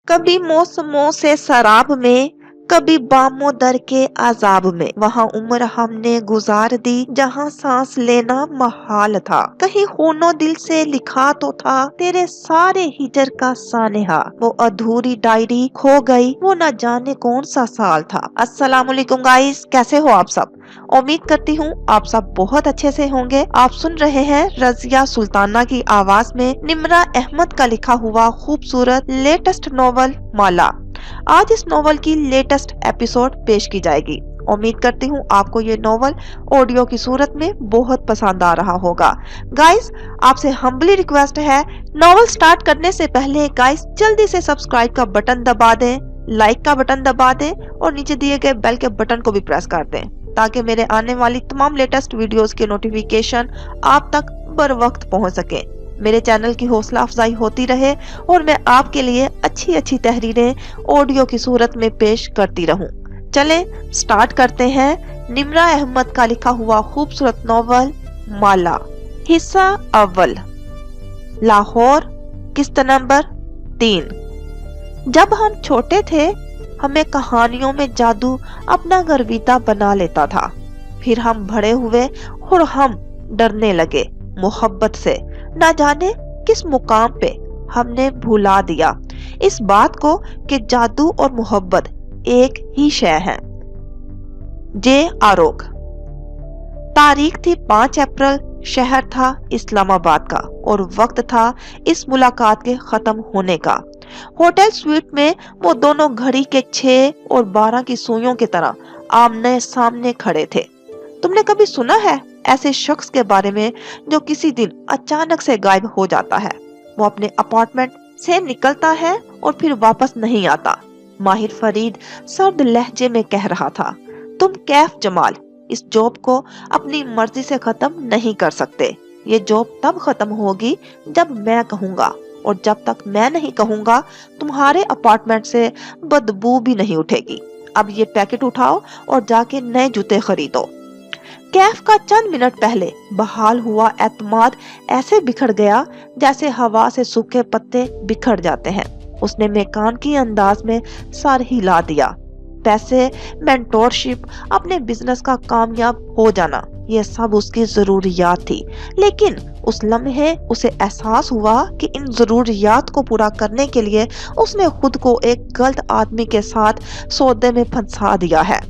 कभी मौसमों से शराब में, कभी बामो दर के आजाब में। वहाँ उम्र हमने गुजार दी जहाँ सांस लेना महाल था। कहीं खूनो दिल से लिखा तो था तेरे सारे हिजर का सानेहा। वो अधूरी डायरी खो गई, वो न जाने कौन सा साल था। अस्सलाम वालेकुम गाइस, कैसे हो आप सब? उम्मीद करती हूँ आप सब बहुत अच्छे से होंगे। आप सुन रहे हैं रजिया सुल्ताना की आवाज में निम्रा अहमद का लिखा हुआ खूबसूरत लेटेस्ट नॉवल माला। आज इस नॉवल की लेटेस्ट एपिसोड पेश की जाएगी। उम्मीद करती हूँ आपको ये नॉवल ऑडियो की सूरत में बहुत पसंद आ रहा होगा। गाइस, आपसे हम्बली रिक्वेस्ट है, नॉवल स्टार्ट करने से पहले गाइस जल्दी से सब्सक्राइब का बटन दबा दें, लाइक का बटन दबा दें और नीचे दिए गए बेल के बटन को भी प्रेस कर दें ताकि मेरे आने वाली तमाम लेटेस्ट वीडियोस के नोटिफिकेशन आप तक बर वक्त पहुंच सके। मेरे चैनल की हौसला अफजाई होती रहे और मैं आपके लिए अच्छी अच्छी तहरीरें ऑडियो की सूरत में पेश करती रहूं। चलें स्टार्ट करते हैं निम्रा अहमद का लिखा हुआ खूबसूरत नॉवल माला। हिस्सा अव्वल। लाहौर, किस्त नंबर 3। जब हम छोटे थे हमें कहानियों में जादू अपना गर्विता बना लेता था। फिर हम बड़े हुए और हम डरने लगे मोहब्बत से। न जाने किस मुकाम पे हमने भुला दिया इस बात को कि जादू और मोहब्बत एक ही शय है। जे आरोग। तारीख थी 5 अप्रैल, शहर था इस्लामाबाद का और वक्त था इस मुलाकात के खत्म होने का। होटल स्वीट में वो दोनों घड़ी के 6 और 12 की सुइयों की तरह आमने सामने खड़े थे। तुमने कभी सुना है ऐसे शख्स के बारे में जो किसी दिन अचानक से गायब हो जाता है? वो अपने अपार्टमेंट से निकलता है और फिर वापस नहीं आता। माहिर फरीद सर्द लहजे में कह रहा था, तुम कैफ जमाल इस जॉब को अपनी मर्जी से खत्म नहीं कर सकते। ये जॉब तब खत्म होगी जब मैं कहूँगा, और जब तक मैं नहीं कहूँगा तुम्हारे अपार्टमेंट से बदबू भी नहीं उठेगी। अब ये पैकेट उठाओ और जाके नए जूते खरीदो। कैफ का चंद मिनट पहले बहाल हुआ एतमाद ऐसे बिखर गया जैसे हवा से सूखे पत्ते बिखर जाते हैं। उसने मेकान की अंदाज में सर हिला दिया। पैसे, मेंटोरशिप, अपने बिजनेस का कामयाब हो जाना, ये सब उसकी जरूरियात थी। लेकिन उस लम्हे उसे एहसास हुआ कि इन जरूरियात को पूरा करने के लिए उसने खुद को एक गलत आदमी के साथ सौदे में फंसा दिया है।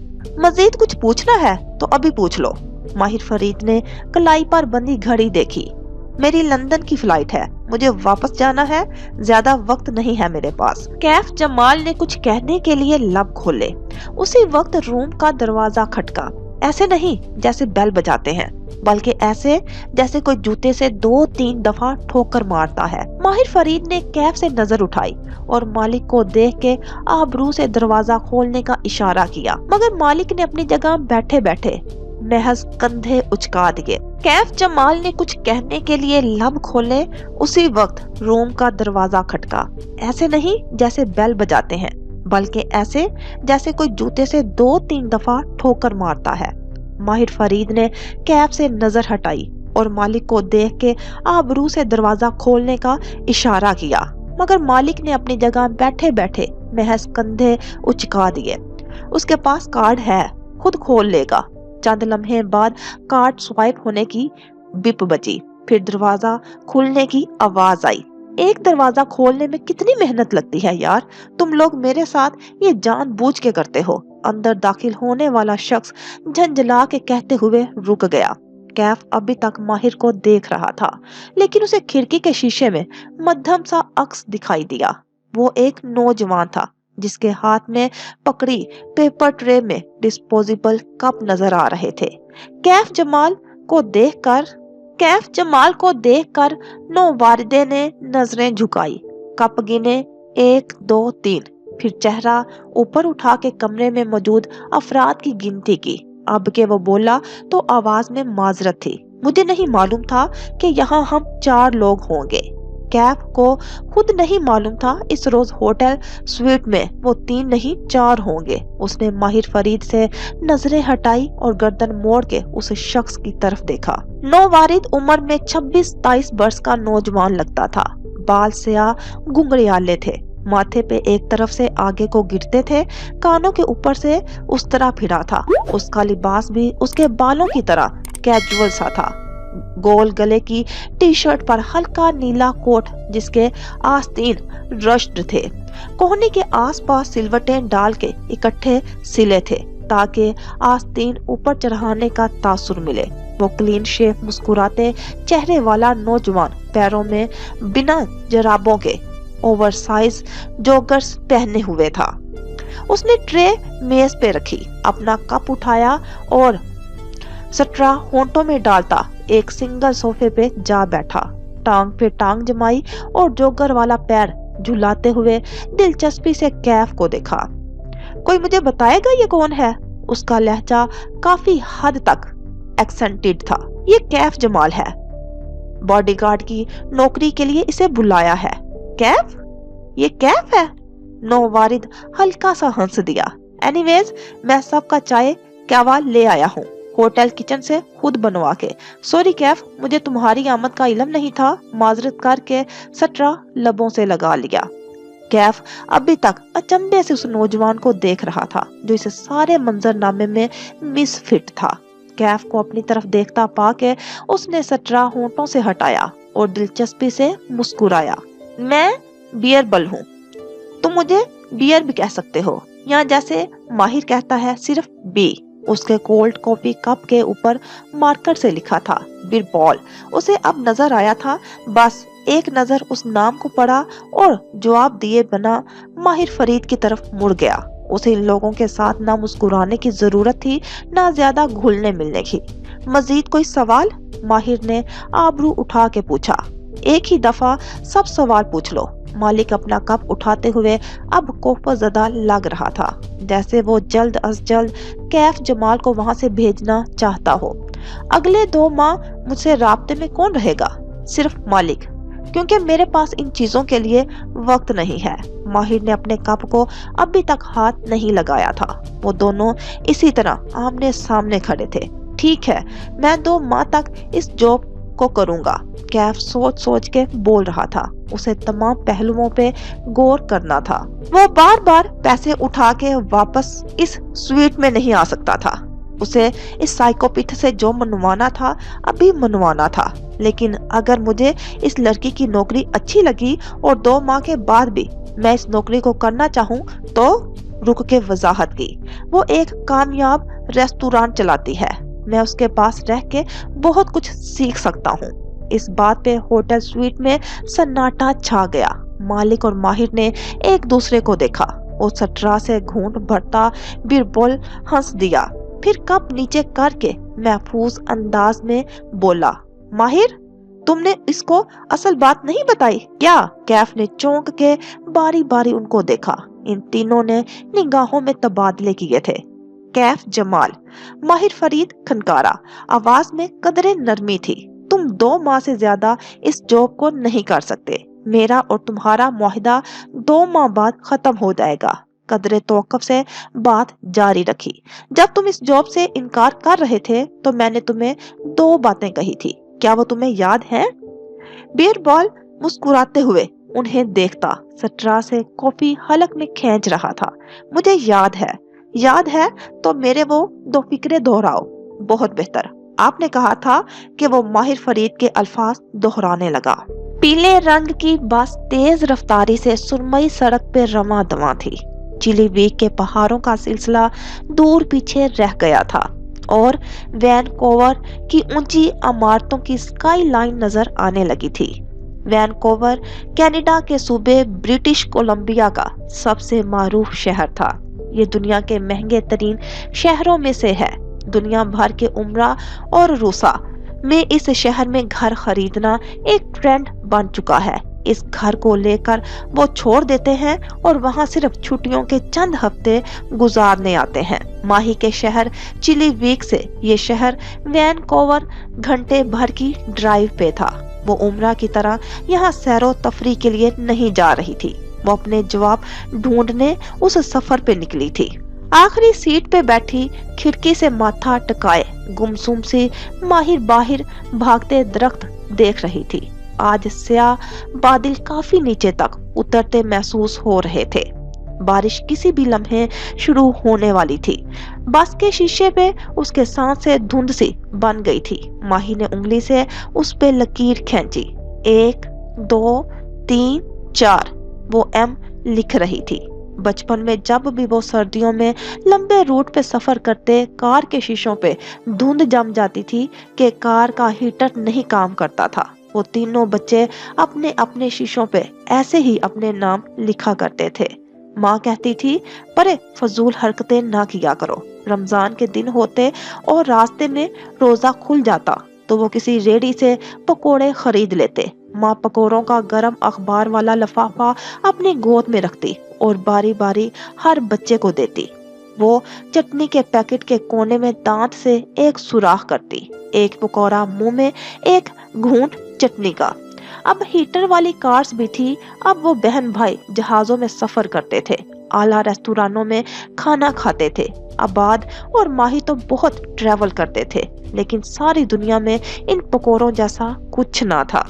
मजीद कुछ पूछना है तो अभी पूछ लो। माहिर फरीद ने कलाई पर बंधी घड़ी देखी। मेरी लंदन की फ्लाइट है, मुझे वापस जाना है, ज्यादा वक्त नहीं है मेरे पास। कैफ जमाल ने कुछ कहने के लिए लब खोले। उसी वक्त रूम का दरवाजा खटका। ऐसे नहीं जैसे बेल बजाते हैं, बल्कि ऐसे जैसे कोई जूते से 2-3 दफा ठोकर मारता है। माहिर फरीद ने कैफ से नजर उठाई और मालिक को देख के आबरू से दरवाजा खोलने का इशारा किया, मगर मालिक ने अपनी जगह बैठे बैठे महज कंधे उचका दिए। कैफ जमाल ने कुछ कहने के लिए लब खोले। उसी वक्त रूम का दरवाजा खटका। ऐसे नहीं जैसे बेल बजाते हैं, बल्कि ऐसे जैसे कोई जूते से 2-3 दफा ठोकर मारता है। माहिर फरीद ने कैफ से नजर हटाई और मालिक को देख के आबरू से दरवाजा खोलने का इशारा किया, मगर मालिक ने अपनी जगह बैठे बैठे महज कंधे उचका दिए। उसके पास कार्ड है, खुद खोल लेगा। चंद लम्हे बाद कार्ड स्वाइप होने की बिप बजी, फिर दरवाजा खुलने की आवाज आई। एक दरवाजा खोलने में कितनी मेहनत लगती है यार, तुम लोग मेरे साथ ये जानबूझ के करते हो। अंदर दाखिल होने वाला शख्स झंझला के कहते हुए रुक गया। कैफ अभी तक माहिर को देख रहा था, लेकिन उसे खिड़की के शीशे में मध्यम सा अक्स दिखाई दिया। वो एक नौजवान था जिसके हाथ में पकड़ी पेपर ट्रे में डिस्पोजेबल कप नजर आ रहे थे। कैफ जमाल को देखकर नौवारिदे ने नजरें झुकाई, कप गिने 1 2 3, फिर चेहरा ऊपर उठा के कमरे में मौजूद अफराद की गिनती की। अब के वो बोला तो आवाज में माजरत थी, मुझे नहीं मालूम था कि यहाँ हम 4 लोग होंगे। कैफ को खुद नहीं मालूम था इस रोज होटल स्वीट में वो 3 नहीं 4 होंगे। उसने माहिर फरीद से नजरें हटाई और गर्दन मोड़ के उस शख्स की तरफ देखा। नौवारिद उम्र में 26-27 वर्ष का नौजवान लगता था। बाल स्याह गुंगड़ियाले थे, माथे पे एक तरफ से आगे को गिरते थे, कानों के ऊपर से उस तरह भिड़ा था। उसका लिबास भी उसके बालों की तरह कैजुअल सा था। गोल गले की टी शर्ट पर हल्का नीला कोट जिसके आस्तीन रश्ड थे। कोहनी के आसपास सिलवटें डाल के इकट्ठे सिले थे ताकि आस्तीन ऊपर चढ़ाने का तासुर मिले। वो क्लीन शेव मुस्कुराते चेहरे वाला नौजवान पैरों में बिना जराबों के ओवरसाइज जॉगर्स पहने हुए था। उसने ट्रे मेज पे रखी, अपना कप उठाया और सट्रा होंठों में डालता एक सिंगल सोफे पे जा बैठा, टांग पे टांग जमाई और जोगर वाला पैर झुलाते हुए दिलचस्पी से कैफ को देखा। कोई मुझे बताएगा ये कौन है? उसका लहजा काफी हद तक एक्सेंटेड था। ये कैफ जमाल है, बॉडीगार्ड की नौकरी के लिए इसे बुलाया है। कैफ? ये कैफ है? नौवारिद हल्का सा हंस दिया। एनीवेज, मैं सबका चाय कहवा ले आया हूँ, होटल किचन से खुद बनवा के। सॉरी कैफ, मुझे तुम्हारी आमद का इल्म नहीं था, माजरत करके सट्रा लबों से लगा लिया। कैफ अभी तक अचंभे से उस नौजवान को देख रहा था जो इस सारे मंजरनामे में मिसफिट था। कैफ को अपनी तरफ देखता पाके उसने सट्रा होंठों से हटाया और दिलचस्पी से मुस्कुराया। मैं बियरबल हूँ, तुम मुझे बियर भी कह सकते हो, या जैसे माहिर कहता है सिर्फ बी। उसके कोल्ड कॉफी कप के ऊपर मार्कर से लिखा था बिरबॉल। उसे अब नजर आया था, बस एक नजर उस नाम को पढ़ा और जवाब दिए बिना माहिर फरीद की तरफ मुड़ गया। उसे इन लोगों के साथ ना मुस्कुराने की जरूरत थी, ना ज्यादा घुलने मिलने की। मजीद कोई सवाल? माहिर ने आबरू उठा के पूछा। एक ही दफा सब सवाल पूछ लो। मालिक अपना कप उठाते हुए अब कोफज़दा लग रहा था, जैसे वो जल्द अज जल्द कैफ जमाल को वहां से भेजना चाहता हो। अगले 2 माह मुझसे राब्ते में कौन रहेगा? सिर्फ मालिक, क्योंकि मेरे पास इन चीजों के लिए वक्त नहीं है। माहिर ने अपने कप को अभी तक हाथ नहीं लगाया था। वो दोनों इसी तरह आमने सामने खड़े थे। ठीक है, मैं 2 माह तक इस जॉब को करूंगा, कैफ सोच सोच के बोल रहा था। उसे तमाम पहलुओं पे गौर करना था। वो बार बार पैसे उठा के वापस इस स्वीट में नहीं आ सकता था। उसे इस साइकोपिथ से जो मनवाना था अभी मनवाना था। लेकिन अगर मुझे इस लड़की की नौकरी अच्छी लगी और 2 माह के बाद भी मैं इस नौकरी को करना चाहूँ तो रुक के वजाहत की। वो एक कामयाब रेस्टोरेंट चलाती है, मैं उसके पास रह के बहुत कुछ सीख सकता हूँ। इस बात पे होटल स्वीट में सन्नाटा छा गया। मालिक और माहिर ने एक दूसरे को देखा और सट्रा से घूंट भरता बिरबल हंस दिया, फिर कप नीचे करके महफूज अंदाज में बोला, माहिर, तुमने इसको असल बात नहीं बताई क्या? कैफ ने चौंक के बारी बारी उनको देखा। इन तीनों ने निगाहों में तबादले किए थे। कैफ जमाल, माहिर फरीद खनकारा। आवाज में कदरे नरमी थी। तुम 2 माह से ज्यादा इस जॉब को नहीं कर सकते। मेरा और तुम्हारा मुआहिदा 2 माह बाद खत्म हो जाएगा। कदरे तौकफ से बात जारी रखी। जब तुम इस जॉब से इनकार कर रहे थे तो मैंने तुम्हें 2 बातें कही थी, क्या वो तुम्हें याद है? बियरबॉल मुस्कुराते हुए उन्हें देखता सट्रा से कॉफी हलक में खींच रहा था। मुझे याद है तो मेरे वो 2 फिक्रे दोहराओ। बहुत बेहतर। आपने कहा था कि वो माहिर फरीद के अल्फाज दोहराने लगा। पीले रंग की बस तेज रफ्तारी से सुरमई सड़क पे रवां दवां थी। चिली वीक के पहाड़ों का सिलसिला दूर पीछे रह गया था और वैनकोवर की ऊंची इमारतों की स्काई लाइन नजर आने लगी थी। वैनकोवर कनाडा के सूबे ब्रिटिश कोलंबिया का सबसे मारूफ शहर था। ये दुनिया के महंगे तरीन शहरों में से है। दुनिया भर के उमरा और रूसा में इस शहर में घर खरीदना एक ट्रेंड बन चुका है। इस घर को लेकर वो छोड़ देते हैं और वहां सिर्फ छुट्टियों के चंद हफ्ते गुजारने आते हैं। माही के शहर चिली वीक से ये शहर वैनकोवर घंटे भर की ड्राइव पे था। वो उमरा की तरह यहाँ सैरो तफरी के लिए नहीं जा रही थी। वो अपने जवाब ढूंढने उस सफर पे निकली थी। आखिरी सीट पे बैठी खिड़की से माथा टकाए गुमसुम सी माहिर बाहिर भागते दरख्त देख रही थी। آج سیاہ بادل کافی نیچے تک اترتے محسوس ہو رہے تھے۔ بارش کسی بھی لمحے شروع ہونے والی تھی۔ بس کے شیشے پہ اس کے ساتھ سے دھند سی بن گئی تھی۔ ماہی نے انگلی سے اس پہ لکیر کھینچی۔ 1 2 3 4 وہ ایم لکھ رہی تھی۔ بچپن میں جب بھی وہ سردیوں میں لمبے روٹ پہ سفر کرتے، کار کے شیشوں پہ دھند جم جاتی تھی کہ کار کا ہیٹر نہیں کام کرتا تھا۔ وہ تینوں بچے اپنے اپنے شیشوں پہ ایسے ہی اپنے نام لکھا کرتے تھے۔ ماں کہتی تھی، پرے فضول حرکتیں نہ کیا کرو۔ رمضان کے دن ہوتے اور راستے میں روزہ کھل جاتا تو وہ کسی ریڑھی سے پکوڑے خرید لیتے۔ ماں پکوڑوں کا گرم اخبار والا لفافہ اپنی گود میں رکھتی اور باری باری ہر بچے کو دیتی۔ وہ چٹنی کے پیکٹ کے کونے میں دانت سے ایک سوراخ کرتی، ایک پکوڑا منہ میں، ایک گھونٹ چٹنی کا۔ اب ہیٹر والی کارز بھی تھی۔ اب وہ بہن بھائی جہازوں میں سفر کرتے تھے، اعلیٰ ریستورانوں میں کھانا کھاتے تھے۔ آباد اور ماہی تو بہت ٹریول کرتے تھے، لیکن ساری دنیا میں ان پکوڑوں جیسا کچھ نہ تھا۔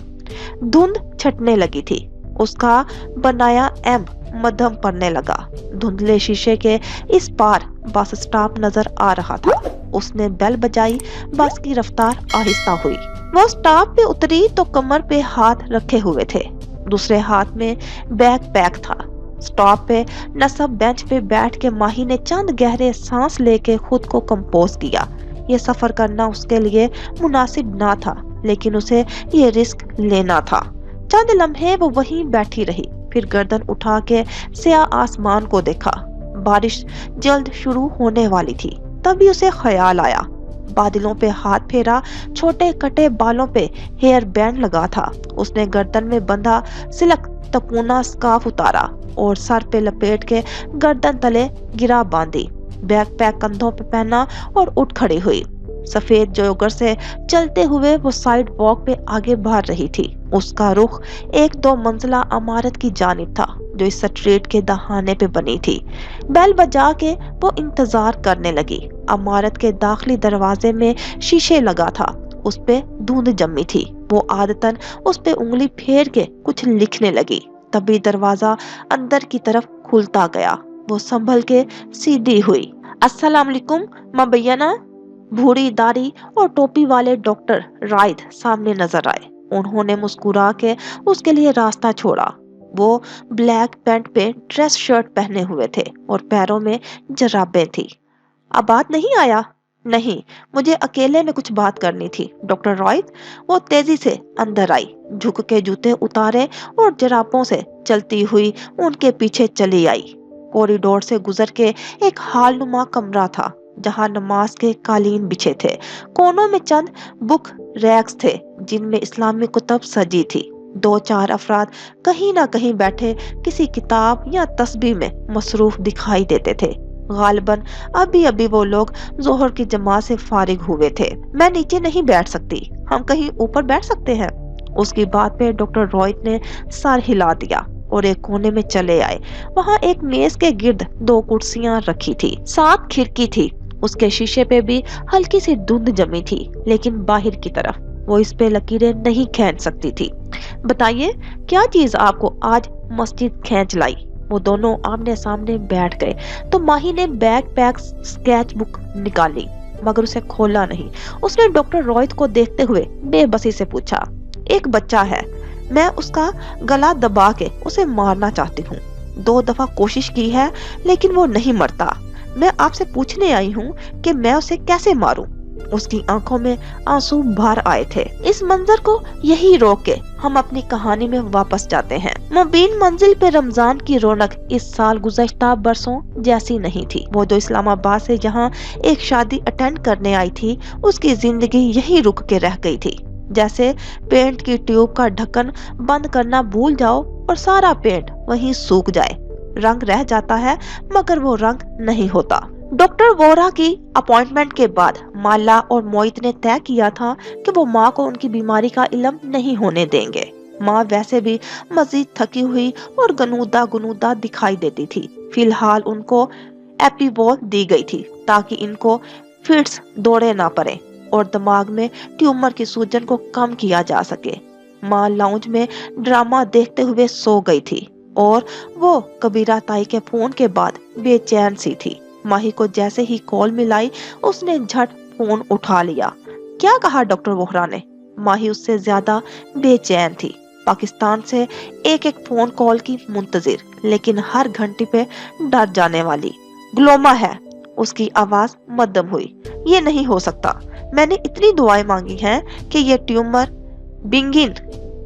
دھند چھٹنے لگی تھی۔ اس کا بنایا ایم مدھم پڑنے لگا۔ دھندلے شیشے کے اس پار بس سٹاپ نظر آ رہا تھا۔ اس نے بیل بجائی، بس کی رفتار آہستہ ہوئی۔ وہ سٹاپ پہ اتری تو کمر پہ ہاتھ رکھے ہوئے تھے، دوسرے ہاتھ میں بیگ پیک تھا۔ سٹاپ پہ نصب بینچ پہ بیٹھ کے ماہی نے چند گہرے سانس لے کے خود کو کمپوز کیا۔ یہ سفر کرنا اس کے لیے مناسب نہ تھا، لیکن اسے یہ رسک لینا تھا۔ چند لمحے وہ وہیں بیٹھی رہی، پھر گردن اٹھا کے سیاہ آسمان کو دیکھا۔ بارش جلد شروع ہونے والی تھی۔ تبھی اسے خیال آیا۔ بادلوں پہ ہاتھ پھیرا، چھوٹے کٹے بالوں پہ ہیئر بینڈ لگا تھا۔ اس نے گردن میں بندھا سلک تپونا سکارف اتارا اور سر پہ لپیٹ کے گردن تلے گرا باندھی۔ بیگ پیک کندھوں پہ پہنا اور اٹھ کھڑی ہوئی۔ سفید جوگر سے چلتے ہوئے وہ سائیڈ واک پہ آگے بڑھ رہی تھی۔ اس کا رخ ایک 2 منزلہ عمارت کی جانب تھا جو اس سٹریٹ کے دہانے پہ بنی تھی۔ بیل بجا کے وہ انتظار کرنے لگی۔ عمارت کے داخلی دروازے میں شیشے لگا تھا، اس پہ دھند جمی تھی۔ وہ عادتاً اس پہ انگلی پھیر کے کچھ لکھنے لگی۔ تبھی دروازہ اندر کی طرف کھلتا گیا۔ وہ سنبھل کے سیدھی ہوئی۔ السلام علیکم مبینہ۔ بھوری داڑھی اور ٹوپی والے ڈاکٹر رائد سامنے نظر آئے۔ انہوں نے مسکرا کے اس کے لیے راستہ چھوڑا۔ وہ بلیک پینٹ پہ ڈریس شرٹ پہنے ہوئے تھے اور پیروں میں جرابیں تھی۔ آباد نہیں آیا؟ نہیں، مجھے اکیلے میں کچھ بات کرنی تھی ڈاکٹر رائد۔ وہ تیزی سے اندر آئی، جھک کے جوتے اتارے اور جرابوں سے چلتی ہوئی ان کے پیچھے چلی آئی۔ کوریڈور سے گزر کے ایک ہال نما کمرہ تھا جہاں نماز کے قالین بچھے تھے۔ کونوں میں چند بک ریکس تھے جن میں اسلامی کتب سجی تھی۔ 2-4 افراد کہیں نہ کہیں بیٹھے کسی کتاب یا تسبیح میں مصروف دکھائی دیتے تھے۔ غالباً ابھی وہ لوگ ظہر کی جماعت سے فارغ ہوئے تھے۔ میں نیچے نہیں بیٹھ سکتی، ہم کہیں اوپر بیٹھ سکتے ہیں؟ اس کی بات پہ ڈاکٹر رائد نے سر ہلا دیا اور ایک کونے میں چلے آئے۔ وہاں ایک میز کے گرد 2 کرسیاں رکھی تھی، ساتھ کھڑکی تھی۔ اس کے شیشے پہ بھی ہلکی سی دھند جمی تھی، لیکن باہر کی طرف وہ اس پہ لکیریں نہیں کھینچ سکتی تھی۔ بتائیے کیا چیز آپ کو آج مسجد کھینچ لائی؟ وہ دونوں آمنے سامنے بیٹھ گئے تو ماہی نے بیگ پیک سکیچ بک نکالی، مگر اسے کھولا نہیں۔ اس نے ڈاکٹر رائد کو دیکھتے ہوئے بے بسی سے پوچھا، ایک بچہ ہے، میں اس کا گلا دبا کے اسے مارنا چاہتی ہوں۔ 2 دفعہ کوشش کی ہے لیکن وہ نہیں مرتا۔ میں آپ سے پوچھنے آئی ہوں کہ میں اسے کیسے ماروں؟ اس کی آنکھوں میں آنسو بھر آئے تھے۔ اس منظر کو یہی روک کے ہم اپنی کہانی میں واپس جاتے ہیں۔ مبین منزل پہ رمضان کی رونق اس سال گزشتہ برسوں جیسی نہیں تھی۔ وہ جو اسلام آباد سے یہاں ایک شادی اٹینڈ کرنے آئی تھی، اس کی زندگی یہی رک کے رہ گئی تھی۔ جیسے پینٹ کی ٹیوب کا ڈھکن بند کرنا بھول جاؤ اور سارا پینٹ وہیں سوکھ جائے۔ رنگ رہ جاتا ہے مگر وہ رنگ نہیں ہوتا۔ ڈاکٹر وورا کی اپوائنٹمنٹ کے بعد مالا اور مویت نے طے کیا تھا کہ وہ ماں کو ان کی بیماری کا علم نہیں ہونے دیں گے۔ ماں ویسے بھی مزید تھکی ہوئی اور گنودا دکھائی دیتی تھی۔ فی الحال ان کو ایپیوول دی گئی تھی تاکہ ان کو فٹس دوڑے نہ پڑے اور دماغ میں ٹیومر کی سوجن کو کم کیا جا سکے۔ माँ लाउंज में ड्रामा देखते हुए सो गई थी और वो कबीरा ताई के फोन के बाद बेचैन सी थी। माही को जैसे ही कॉल मिलाई उसने झट फोन उठा लिया। क्या कहा डॉक्टर वोहरा ने? माही उससे ज्यादा बेचैन थी। पाकिस्तान से एक एक फोन कॉल की मुंतजिर, लेकिन हर घंटे पे डर जाने वाली। ग्लोमा है। उसकी आवाज मध्यम हुई। ये नहीं हो सकता। मैंने इतनी दुआएं मांगी हैं कि ये ट्यूमर बिंगिन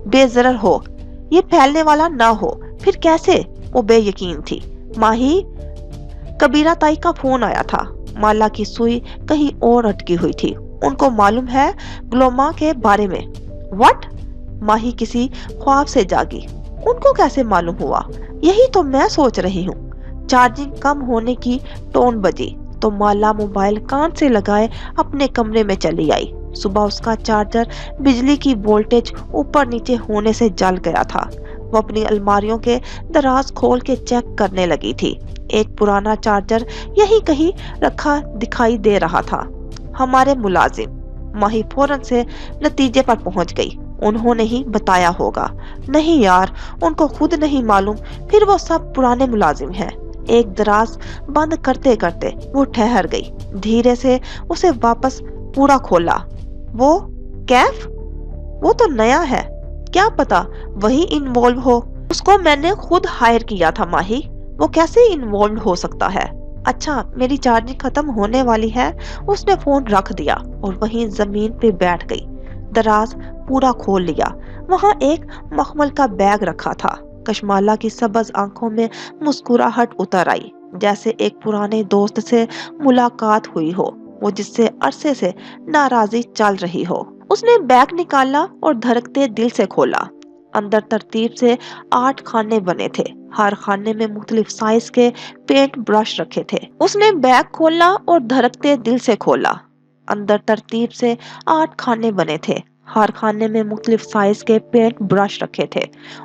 बेजरर हो, ये फैलने वाला ना हो। फिर कैसे? वो बेयकीन थी। माही, कबीरा ताई का फोन आया था। माला की सुई कहीं और अटकी हुई थी। उनको मालूम है ग्लोमा के बारे में। व्हाट? माही किसी ख्वाब से जागी। उनको कैसे मालूम हुआ? यही तो मैं सोच रही हूँ। चार्जिंग कम होने की टोन बजी तो माला मोबाइल कान से लगाए अपने कमरे में चली आई। सुबह उसका चार्जर बिजली की वोल्टेज ऊपर नीचे होने से जल गया था। वो अपनी अलमारियों के दराज खोल के चेक करने लगी थी। एक पुराना चार्जर यही कहीं रखा दिखाई दे रहा था। हमारे मुलाजिम। माही फौरन से नतीजे पर पहुंच गई। उन्होंने ही बताया होगा। नहीं यार, उनको खुद नहीं मालूम। फिर वो सब पुराने मुलाजिम हैं। एक दराज बंद करते करते वो ठहर गई। धीरे से उसे वापस पूरा खोला। वो कैफ? वो तो नया है। क्या पता वही इन्वॉल्व हो। उसको मैंने खुद हायर किया था माही। वो कैसे इन्वॉल्व हो सकता है? अच्छा, मेरी चार्जिंग खत्म होने वाली है। उसने फोन रख दिया और वहीं जमीन पे बैठ गई। दराज पूरा खोल लिया। वहां एक मखमल का बैग रखा था। कशमाला की सबज आंखों में मुस्कुराहट उतर आई, जैसे एक पुराने दोस्त से मुलाकात हुई हो, वो जिससे अरसे से नाराजी चल रही हो। उसने बैग निकाला और धड़कते दिल से खोला। अंदर तरतीब से 8 खाने बने थे। हर खाने में मुख्तलिफ साइज के पेंट ब्रश रखे थे। उसने बैग खोला और धड़कते दिल से खोला। अंदर तरतीब से 8 खाने बने थे। हर खाने में मुख्तलिफ साइज के पेंट ब्रश रखे थे।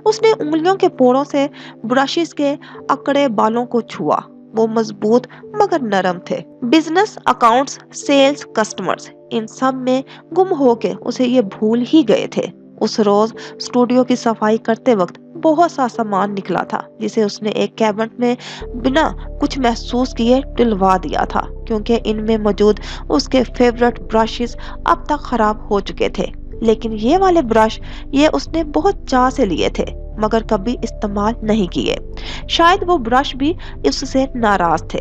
उसने उंगलियों के पोरों से ब्रशेस के अकड़े बालों को छुआ। वो मजबूत मगर नरम थे। बिजनेस, अकाउंट्स, सेल्स, कस्टमर्स, इन सब में गुम होके उसे ये भूल ही गए थे। उस रोज स्टूडियो की सफाई करते वक्त बहुत सा सामान निकला था, जिसे उसने एक कैबिनेट में बिना कुछ महसूस किए डलवा दिया था, क्योंकि इनमें मौजूद उसके फेवरेट ब्रशेस अब तक खराब हो चुके थे। लेकिन ये वाले ब्रश ये उसने बहुत चाह से लिए थे, मगर कभी इस्तेमाल नहीं किए। शायद वो ब्रश भी इससे नाराज थे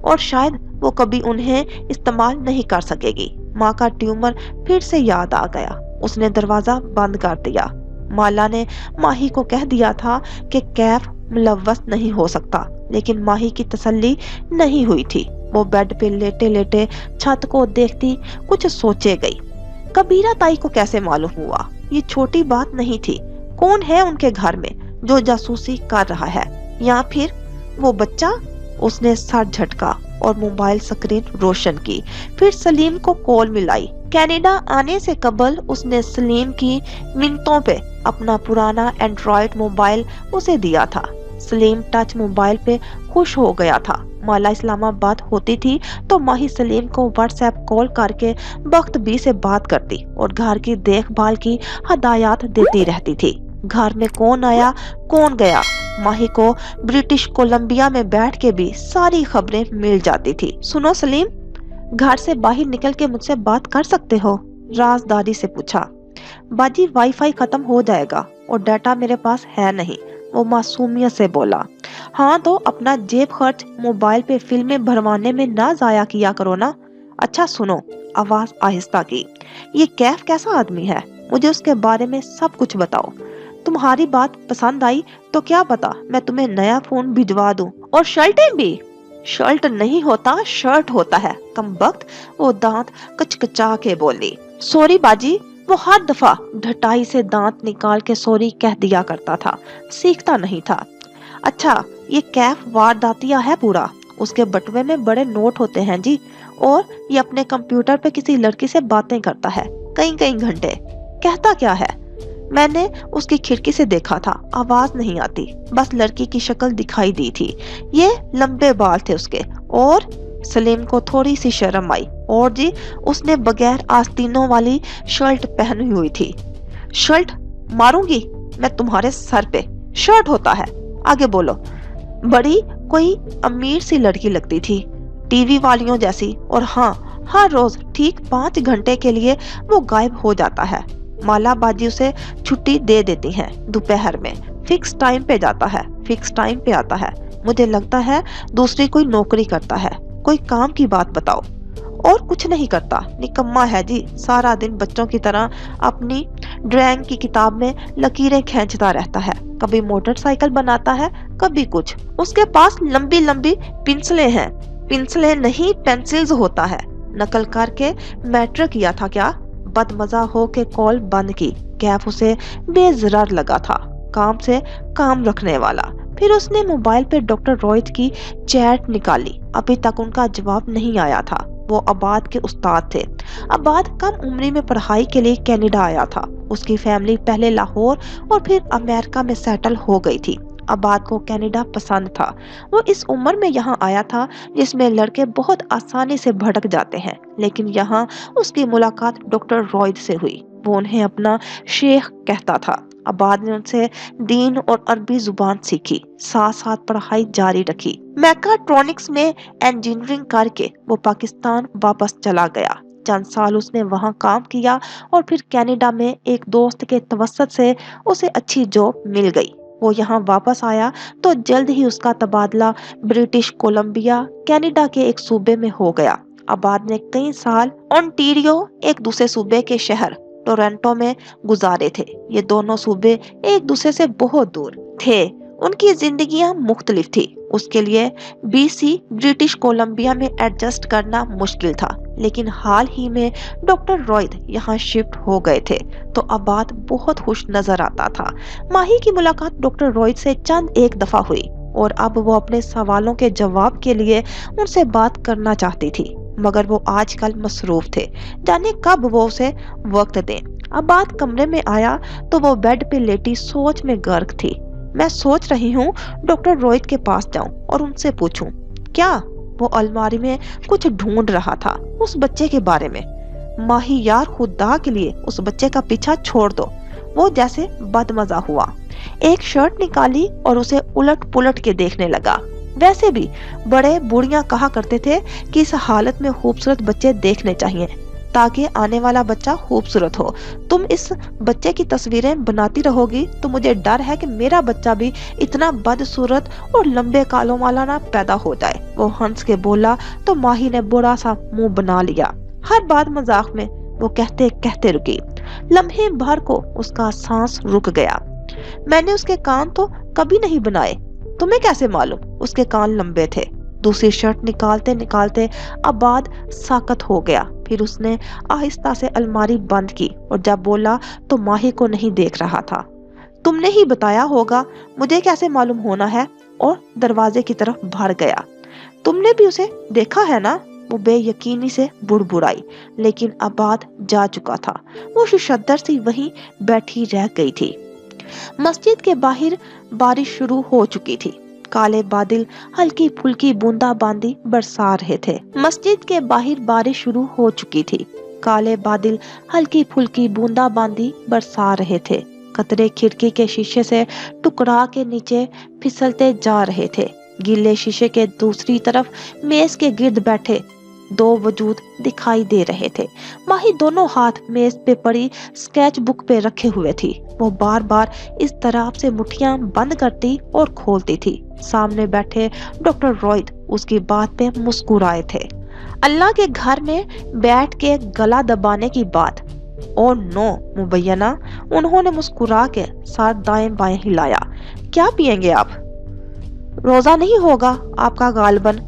और शायद वो कभी उन्हें इस्तेमाल नहीं कर सकेगी। माँ का ट्यूमर फिर से याद आ गया। उसने दरवाजा बंद कर दिया। माला ने माही को कह दिया था कि कैफ मुलव्वस नहीं हो सकता, लेकिन माही की तसल्ली नहीं हुई थी। वो बेड पे लेटे लेटे छत को देखती कुछ सोचे गई। कबीरा ताई को कैसे मालूम हुआ? ये छोटी बात नहीं थी। कौन है उनके घर में जो जासूसी कर रहा है? या फिर वो बच्चा? उसने सर झटका और मोबाइल स्क्रीन रोशन की। फिर सलीम को कॉल मिलाई। कनाडा आने से कबल उसने सलीम की मिन्नतों पे अपना पुराना एंड्रॉयड मोबाइल उसे दिया था। सलीम टच मोबाइल पे खुश हो गया था। माला इस्लामाबाद होती थी तो माही सलीम को व्हाट्सएप कॉल करके वक्त भी से बात करती और घर की देखभाल की हदायत देती रहती थी। घर में कौन आया कौन गया, माही को ब्रिटिश कोलंबिया में बैठ के भी सारी खबरें मिल जाती थी। सुनो सलीम, घर से बाहर निकल के मुझसे बात कर सकते हो? राजदारी से पूछा। बाजी, वाईफाई खत्म हो जाएगा और डाटा मेरे पास है नहीं, वो मासूमियत से बोला। हाँ तो अपना जेब खर्च मोबाइल पे फिल्में भरवाने में ना जाया किया करो ना। अच्छा सुनो, आवाज आहिस्ता की, ये कैफ कैसा आदमी है? मुझे उसके बारे में सब कुछ बताओ। तुम्हारी बात पसंद आई तो क्या पता मैं तुम्हें नया फोन भिजवा दूं। और शर्टें भी? शर्ट नहीं होता, शर्ट होता है कमबख्त, वो दांत कचकचा के बोली। सॉरी बाजी, वो हर दफा ढटाई से दांत निकाल के सॉरी कह दिया करता था, सीखता नहीं था। अच्छा, ये कैफ वारदातिया है पूरा। उसके बटुए में बड़े नोट होते हैं जी, और ये अपने कंप्यूटर पे किसी लड़की से बातें करता है कई कई घंटे। कहता क्या है? मैंने उसकी खिड़की से देखा था, आवाज नहीं आती, बस लड़की की शक्ल दिखाई दी थी। ये लंबे बाल थे उसके। और सलीम को थोड़ी सी शर्म आई। और जी, उसने बगैर आस्तीनों वाली शर्ट पहनी हुई थी। शर्ट? मारूंगी मैं तुम्हारे सर पे। शर्ट होता है, आगे बोलो। बड़ी कोई अमीर सी लड़की लगती थी, टीवी वालियों जैसी, और हाँ, हर रोज ठीक 5 घंटे के लिए वो गायब हो जाता है। माला बाजी उसे छुट्टी दे देती हैं दोपहर में, फिक्स टाइम पे जाता है, फिक्स टाइम पे आता है। मुझे लगता है दूसरी कोई नौकरी करता है। कोई काम की बात बताओ। और कुछ नहीं करता, निकम्मा है जी, सारा दिन बच्चों की तरह अपनी ड्राइंग की किताब में लकीरें खींचता रहता है। कभी मोटरसाइकिल बनाता है, कभी कुछ। उसके पास लंबी लंबी पेंसिलें हैं, पेंसिलें नहीं पेंसिल्स होता है। नकल करके मैट्रिक किया था क्या? बदमजा हो के कॉल बंद की। कैफ उसे बेजरार लगा था, काम से काम रखने वाला। फिर उसने मोबाइल पे डॉक्टर रॉयट की चैट निकाली। अभी तक उनका जवाब नहीं आया था। वो अबाद के उस्ताद थे। अबाद कम उम्री में पढ़ाई के लिए कनाडा आया था। उसकी फैमिली पहले लाहौर और फिर अमेरिका में सेटल हो गई थी। अबाद को कनाडा पसंद था। वो इस उम्र में यहाँ आया था जिसमें लड़के बहुत आसानी से भटक जाते हैं, लेकिन यहाँ उसकी मुलाकात डॉक्टर रॉयड से हुई। वो उन्हें अपना शेख कहता था। अबाद ने उनसे दीन और अरबी जुबान सीखी, साथ साथ पढ़ाई जारी रखी। मैकाट्रॉनिक्स में इंजीनियरिंग करके वो पाकिस्तान वापस चला गया। चंद साल उसने वहां काम किया और फिर कनाडा में एक दोस्त के तवस्सुत से उसे अच्छी जॉब मिल गई। वो यहाँ वापस आया तो जल्द ही उसका तबादला ब्रिटिश कोलंबिया कनाडा के एक सूबे में हो गया। अबाद ने कई साल ओंटारियो, एक दूसरे सूबे के शहर टोरंटो में गुजारे थे। ये दोनों सूबे एक दूसरे से बहुत दूर थे। उनकी जिंदगियां मुख्तलिफ थी। उसके लिए बीसी ब्रिटिश कोलंबिया में एडजस्ट करना मुश्किल था, लेकिन हाल ही में डॉक्टर रॉयड यहाँ शिफ्ट हो गए थे तो अबाद बहुत खुश नजर आता था। माही की मुलाकात डॉक्टर रॉयड से चंद एक दफा हुई और अब वो अपने सवालों के जवाब के लिए उनसे बात करना चाहती थी, मगर वो आजकल मसरूफ थे। जाने कब वो उसे वक्त दें। अबाद कमरे में आया तो वो बेड पे लेटी सोच में गर्क थी। मैं सोच रही हूँ डॉक्टर रॉयड के पास जाऊं और उनसे पूछूं। क्या? वो अलमारी में कुछ ढूंढ रहा था, उस बच्चे के बारे में। माही यार, खुदा के लिए उस बच्चे का पीछा छोड़ दो। वो जैसे बदमजा हुआ, एक शर्ट निकाली और उसे उलट पुलट के देखने लगा। वैसे भी बड़े बूढ़ियां कहा करते थे कि इस हालत में खूबसूरत बच्चे देखने चाहिए ताकि आने वाला बच्चा खूबसूरत हो। तुम इस बच्चे की तस्वीरें बनाती रहोगी तो मुझे डर है कि मेरा बच्चा भी इतना बदसूरत और लंबे कालों वाला ना पैदा हो जाए। वो हंस के बोला तो माही ने बुरा सा मुंह बना लिया। हर बात मजाक में, वो कहते कहते रुकी। लम्हे भर को उसका सांस रुक गया। मैंने उसके कान तो कभी नहीं बनाए, तुम्हें कैसे मालूम? उसके कान लंबे थे। दूसरी शर्ट निकालते निकालते अबाद साकत हो गया। फिर उसने आहिस्ता से अलमारी बंद की और जब बोला तो माही को नहीं देख रहा था। तुमने ही बताया होगा, मुझे कैसे मालूम होना है? और दरवाजे की तरफ बढ़ गया। तुमने भी उसे देखा है ना? वो बेयकीनी से बुड़बुड़ाई, लेकिन अबाद जा चुका था। वो शुशद्दर सी वहीं बैठी रह गई थी। मस्जिद के बाहर बारिश शुरू हो चुकी थी। काले बादल हल्की फुल्की बूंदाबांदी बरसा रहे थे। मस्जिद के बाहर बारिश शुरू हो चुकी थी। काले बादल हल्की फुल्की बूंदाबांदी बरसा रहे थे। कतरे खिड़की के शीशे से टुकड़ा के नीचे फिसलते जा रहे थे। गीले शीशे के दूसरी तरफ मेज के गिर्द बैठे दो वजूद दिखाई दे रहे थे। माही दोनों हाथ मेज पे पड़ी स्केच बुक पे रखे हुए थी। वो बार बार इस तरफ से मुट्ठियां बंद करती और खोलती थी। सामने बैठे डॉक्टर रॉयड उसकी बात पे मुस्कुराए थे। अल्लाह के घर में बैठ के गला दबाने की बात। ओ नो मुबैना, उन्होंने मुस्कुरा के सर दाएं बाएं हिलाया। क्या पियेंगे आप? रोजा नहीं होगा आपका गालबन।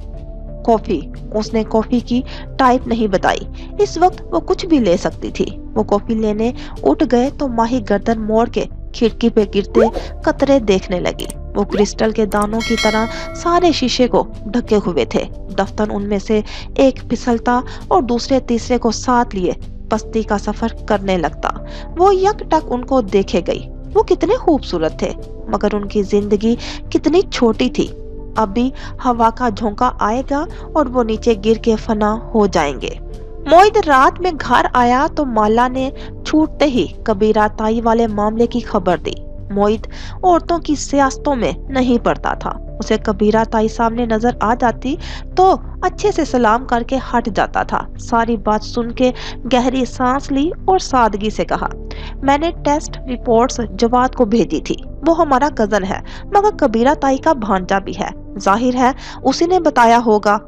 कॉफी। उसने कॉफी की टाइप नहीं बताई। इस वक्त वो कुछ भी ले सकती थी। वो कॉफी लेने उठ गए तो माही गर्दन मोड़ के खिड़की पे गिरते कतरे देखने लगी। वो क्रिस्टल के दानों की तरह सारे शीशे को ढके हुए थे। दफ्तर उनमें से एक फिसलता और दूसरे तीसरे को साथ लिए बस्ती का सफर करने लगता। वो यकटक उनको देखे गई। वो कितने खूबसूरत थे, मगर उनकी जिंदगी कितनी छोटी थी। अभी हवा का झोंका आएगा और वो नीचे गिर के फना हो जाएंगे। मोहित रात में घर आया तो माला ने छूटते ही कबीरा ताई वाले मामले की खबर दी। मोहित औरतों की सियासतों में नहीं पड़ता था। उसे कबीरा ताई सामने नजर आ जाती तो अच्छे से सलाम करके हट जाता था। सारी बात सुन के गहरी सांस ली और सादगी से कहा, मैंने टेस्ट रिपोर्ट्स जवाद को भेजी थी। वो हमारा कजन है, मगर कबीरा ताई का भांजा भी है। जाहिर है उसी ने बताया होगा।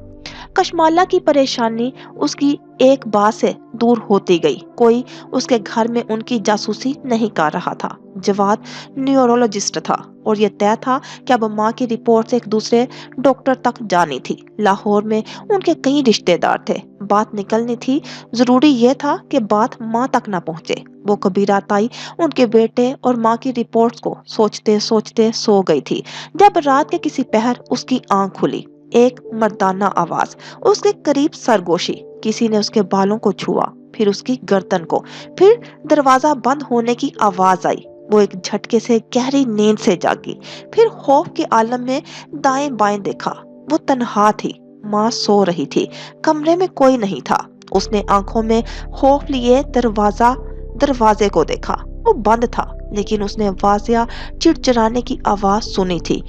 कशमाला की परेशानी उसकी एक बात से दूर होती गई। कोई उसके घर में उनकी जासूसी नहीं कर रहा था। जवाद न्यूरोलॉजिस्ट था और यह तय था कि अब माँ की रिपोर्ट एक दूसरे डॉक्टर तक जानी थी। लाहौर में उनके कई रिश्तेदार थे। बात निकलनी थी। जरूरी यह था कि बात माँ तक न पहुंचे। वो कबीरा ताई उनके बेटे और माँ की रिपोर्ट्स को सोचते सोचते सो गई थी। जब रात के किसी पहर उसकी आंख खुली। एक मर्दाना आवाज, उसके करीब सरगोशी। किसी ने उसके बालों को छुआ, फिर उसकी गर्दन को, फिर दरवाजा बंद होने की आवाज आई। वो एक झटके से गहरी नींद से जागी। फिर खौफ के आलम में दाएं बाएं देखा। वो तन्हा थी। माँ सो रही थी। कमरे में कोई नहीं था। उसने आंखों में खौफ लिए दरवाजे को देखा। वो बंद था, लेकिन उसने वाजिया चिड़चिड़ाने की आवाज सुनी थी।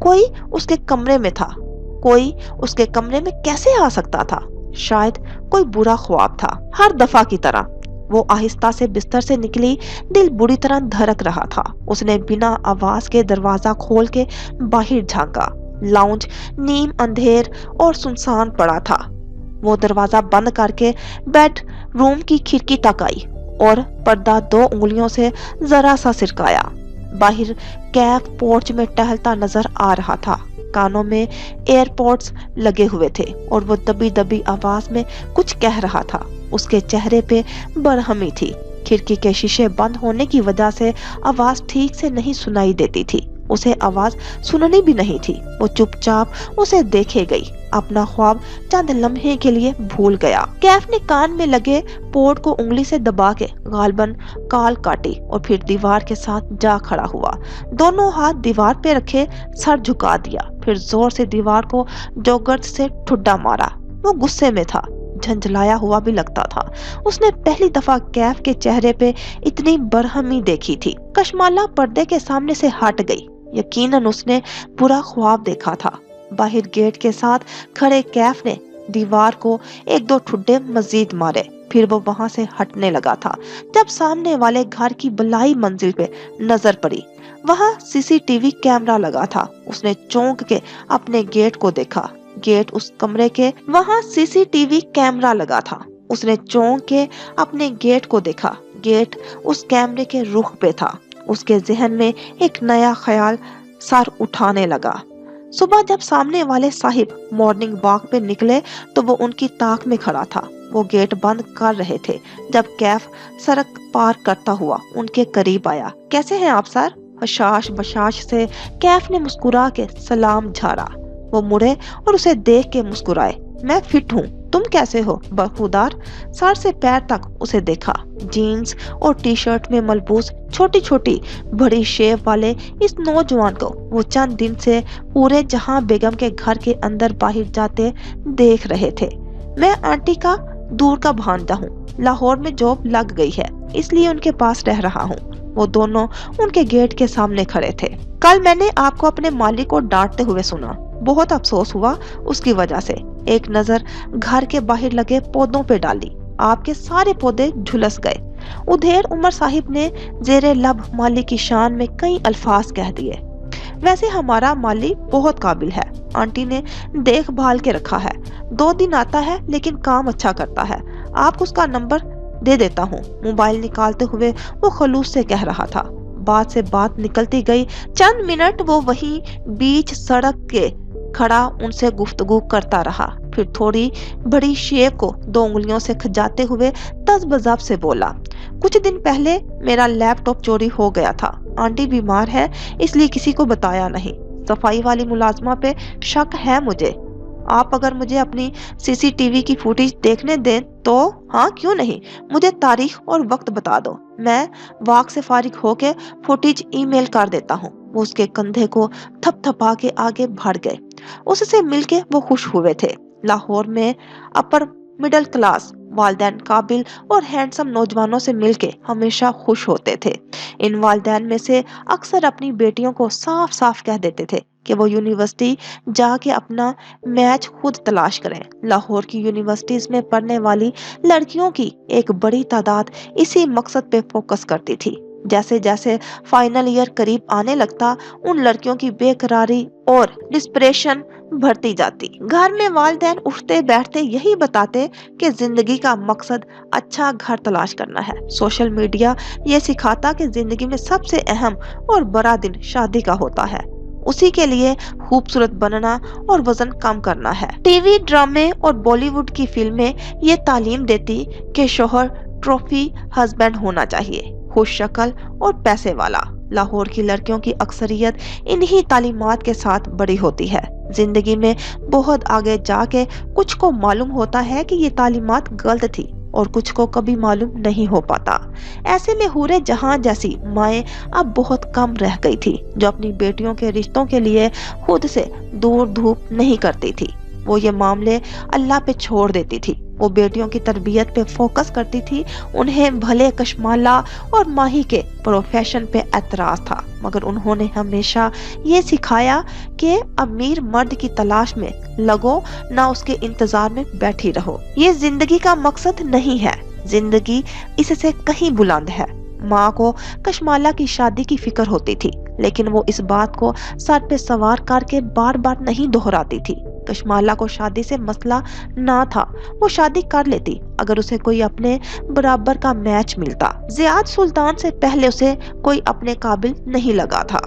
कोई उसके कमरे में था। कोई उसके कमरे में कैसे आ सकता था? शायद कोई बुरा ख्वाब था। हर दफा की तरह वो आहिस्ता से बिस्तर से निकली। दिल बुरी तरह धड़क रहा था। उसने बिना आवाज के दरवाजा खोल के बाहर झांका। लाउंज नीम अंधेर और सुनसान पड़ा था। वो दरवाजा बंद करके बेड रूम की खिड़की तक आई और पर्दा 2 उंगलियों से जरा सा सिरकाया। बाहर कैफ पोर्च में टहलता नजर आ रहा था। कानों में एयरपॉड्स लगे हुए थे और वो दबी दबी आवाज में कुछ कह रहा था। उसके चेहरे पे बरहमी थी। खिड़की के शीशे बंद होने की वजह से आवाज ठीक से नहीं सुनाई देती थी। उसे आवाज सुननी भी नहीं थी। वो चुपचाप उसे देखे गई। अपना ख्वाब चंद लम्हे के लिए भूल गया। कैफ ने कान में लगे पोर्ट को उंगली से दबा के गालबन काल काटी और फिर दीवार के साथ जा खड़ा हुआ। दोनों हाथ दीवार पे रखे, सर झुका दिया, फिर जोर से दीवार को जोगर्द से ठुड्डा मारा। वो गुस्से में था, झंझलाया हुआ भी लगता था। उसने पहली दफा कैफ के चेहरे पे इतनी बरहमी देखी थी। कशमाला पर्दे के सामने से हट गई। यकीनन उसने बुरा ख्वाब देखा था। बाहर गेट के साथ खड़े कैफ ने दीवार को 1-2 ठुड्डे मजीद मारे। फिर वो वहां से हटने लगा था। जब सामने वाले घर की बलाई मंजिल पे नजर पड़ी, वहां सीसीटीवी कैमरा लगा था। उसने चौंक के अपने गेट को देखा। गेट उस कमरे के वहां सीसीटीवी कैमरा लगा था। उसने चौंक के अपने गेट को देखा। गेट उस कैमरे के रुख पे था। उसके जहन में एक नया ख्याल सर उठाने लगा। सुबह जब सामने वाले साहिब मॉर्निंग वॉक पे निकले तो वो उनकी ताक में खड़ा था। वो गेट बंद कर रहे थे जब कैफ सड़क पार करता हुआ उनके करीब आया। कैसे हैं आप सर? हशाश बशाश से कैफ ने मुस्कुरा के सलाम झाड़ा। वो मुड़े और उसे देख के मुस्कुराए। मैं फिट हूँ, तुम कैसे हो? बखूदार। सर से पैर तक उसे देखा। जीन्स और टी शर्ट में मलबूस छोटी छोटी बड़ी शेव वाले इस नौजवान को वो चंद दिन से पूरे जहां बेगम के घर के अंदर बाहर जाते देख रहे थे। मैं आंटी का दूर का भांजा हूँ। लाहौर में जॉब लग गई है, इसलिए उनके पास रह रहा हूँ। वो दोनों उनके गेट के सामने खड़े थे। कल मैंने आपको अपने मालिक को डांटते हुए सुना। बहुत अफसोस हुआ उसकी वजह से। एक नजर घर के बाहर लगे पौधों पे डाली। आपके सारे पौधे झुलस गए। उधेर उमर साहिब ने जेरे लब माली की शान में कई अल्फाज कह दिए। वैसे हमारा माली बहुत काबिल है। आंटी ने देखभाल के रखा है। 2 दिन आता है लेकिन काम अच्छा करता है। आपको उसका नंबर दे देता हूँ। मोबाइल निकालते हुए वो खलूस से कह रहा था। बात से बात निकलती गई। चंद मिनट वो वहीं बीच सड़क के खड़ा उनसे गुफ्तगू करता रहा। फिर थोड़ी बड़ी शेव को 2 उंगलियों से खजाते हुए तज़बज़ब से बोला, कुछ दिन पहले मेरा लैपटॉप चोरी हो गया था। आंटी बीमार है इसलिए किसी को बताया नहीं। सफाई वाली मुलाजमा पे शक है मुझे। आप अगर मुझे अपनी सीसीटीवी की फुटेज देखने दें तो? हाँ, क्यों नहीं। मुझे तारीख और वक्त बता दो। मैं वाक से फारिग होके फुटेज ईमेल कर देता हूँ। वो उसके कंधे को थपथपा के आगे बढ़ गए। उससे मिलके वो खुश हुए थे। लाहौर में अपर मिडिल क्लास والدین قابل اور ہینڈسم نوجوانوں سے مل کے ہمیشہ خوش ہوتے تھے۔ ان والدین میں سے اکثر اپنی بیٹیوں کو صاف صاف کہہ دیتے تھے کہ وہ یونیورسٹی جا کے اپنا میچ خود تلاش کریں۔ لاہور کی یونیورسٹیز میں پڑھنے والی لڑکیوں کی ایک بڑی تعداد اسی مقصد پہ فوکس کرتی تھی۔ جیسے جیسے فائنل ایئر قریب آنے لگتا، ان لڑکیوں کی بے قراری اور ڈسپریشن بڑھتی جاتی۔ گھر میں والدین اٹھتے بیٹھتے یہی بتاتے کہ زندگی کا مقصد اچھا گھر تلاش کرنا ہے۔ سوشل میڈیا یہ سکھاتا کہ زندگی میں سب سے اہم اور بڑا دن شادی کا ہوتا ہے، اسی کے لیے خوبصورت بننا اور وزن کم کرنا ہے۔ ٹی وی ڈرامے اور بالی ووڈ کی فلمیں یہ تعلیم دیتی کہ شوہر ٹروفی ہسبینڈ ہونا چاہیے، خوش شکل اور پیسے والا۔ لاہور کی لڑکیوں کی اکثریت انہی تعلیمات کے ساتھ بڑی ہوتی ہے۔ زندگی میں بہت آگے جا کے کچھ کو معلوم ہوتا ہے کہ یہ تعلیمات غلط تھی اور کچھ کو کبھی معلوم نہیں ہو پاتا۔ ایسے میں حورے جہاں جیسی مائیں اب بہت کم رہ گئی تھی جو اپنی بیٹیوں کے رشتوں کے لیے خود سے دور دھوپ نہیں کرتی تھی۔ وہ یہ معاملے اللہ پہ چھوڑ دیتی تھی۔ وہ بیٹیوں کی تربیت پہ فوکس کرتی تھی۔ انہیں بھلے کشمالہ اور ماہی کے پروفیشن پہ اعتراض تھا، مگر انہوں نے ہمیشہ یہ سکھایا کہ امیر مرد کی تلاش میں لگو، نہ اس کے انتظار میں بیٹھی رہو۔ یہ زندگی کا مقصد نہیں ہے، زندگی اس سے کہیں بلند ہے۔ ماں کو کشمالہ کی شادی کی فکر ہوتی تھی، لیکن وہ اس بات کو سر پہ سوار کر کے بار بار نہیں دہراتی تھی۔ کشمالہ کو شادی سے مسئلہ نہ تھا، وہ شادی کر لیتی اگر اسے کوئی اپنے برابر کا میچ ملتا۔ زیاد سلطان سے پہلے اسے کوئی اپنے قابل نہیں لگا تھا۔